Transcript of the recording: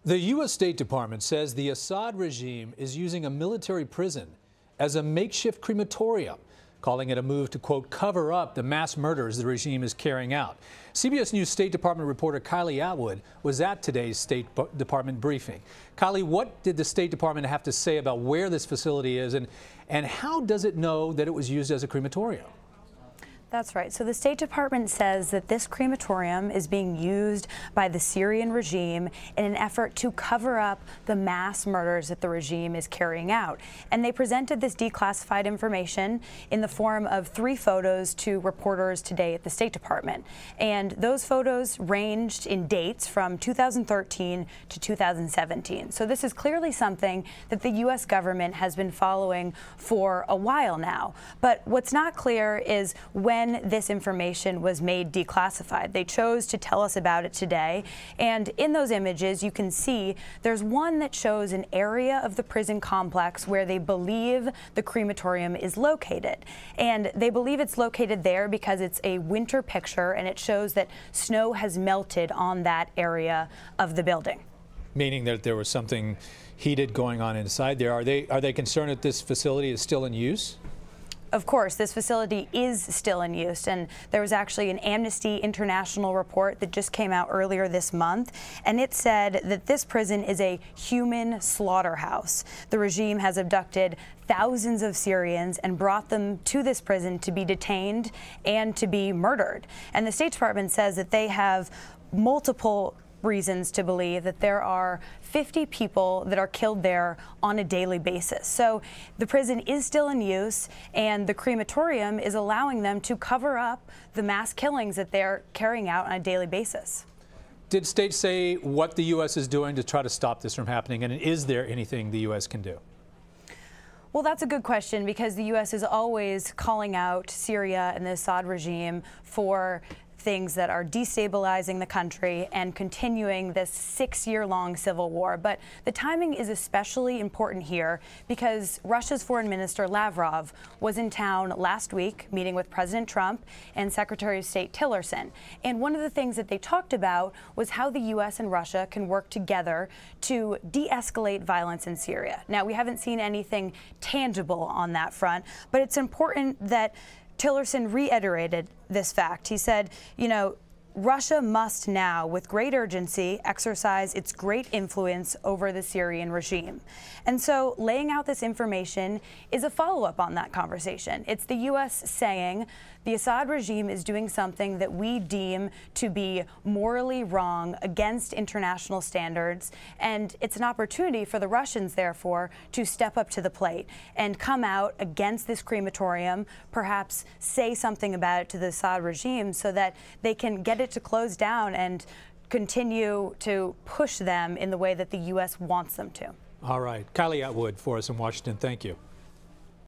The U.S. State Department says the Assad regime is using a military prison as a makeshift crematorium, calling it a move to, quote, cover up the mass murders the regime is carrying out. CBS News State Department reporter Kylie Atwood was at today's State Department briefing. Kylie, what did the State Department have to say about where this facility is, and how does it know that it was used as a crematorium? That's right. So the State Department says that this crematorium is being used by the Syrian regime in an effort to cover up the mass murders that the regime is carrying out. And they presented this declassified information in the form of 3 photos to reporters today at the State Department. And those photos ranged in dates from 2013 to 2017. So this is clearly something that the U.S. government has been following for a while now. But what's not clear is when this information was made declassified. They chose to tell us about it today, and in those images you can see there's one that shows an area of the prison complex where they believe the crematorium is located, and they believe it's located there because it's a winter picture and it shows that snow has melted on that area of the building. Meaning that there was something heated going on inside there. Are they concerned that this facility is still in use? Of course, this facility is still in use, and there was actually an Amnesty International report that just came out earlier this month, and it said that this prison is a human slaughterhouse. The regime has abducted thousands of Syrians and brought them to this prison to be detained and to be murdered. And the State Department says that they have multiple reasons to believe that there are 50 people that are killed there on a daily basis. So the prison is still in use, and the crematorium is allowing them to cover up the mass killings that they're carrying out on a daily basis. Did states say what the U.S. is doing to try to stop this from happening, and is there anything the U.S. can do? Well, that's a good question, because the U.S. is always calling out Syria and the Assad regime for things that are destabilizing the country and continuing this 6-year-long civil war. But the timing is especially important here because Russia's Foreign Minister Lavrov was in town last week meeting with President Trump and Secretary of State Tillerson. And one of the things that they talked about was how the U.S. and Russia can work together to de-escalate violence in Syria. Now, we haven't seen anything tangible on that front, but it's important that Tillerson reiterated this fact. He said, you know, Russia must now, with great urgency, exercise its great influence over the Syrian regime. And so laying out this information is a follow-up on that conversation. It's the U.S. saying the Assad regime is doing something that we deem to be morally wrong, against international standards, and it's an opportunity for the Russians, therefore, to step up to the plate and come out against this crematorium, perhaps say something about it to the Assad regime so that they can get it to close down and continue to push them in the way that the U.S. wants them to. All right. Kylie Atwood for us in Washington. Thank you.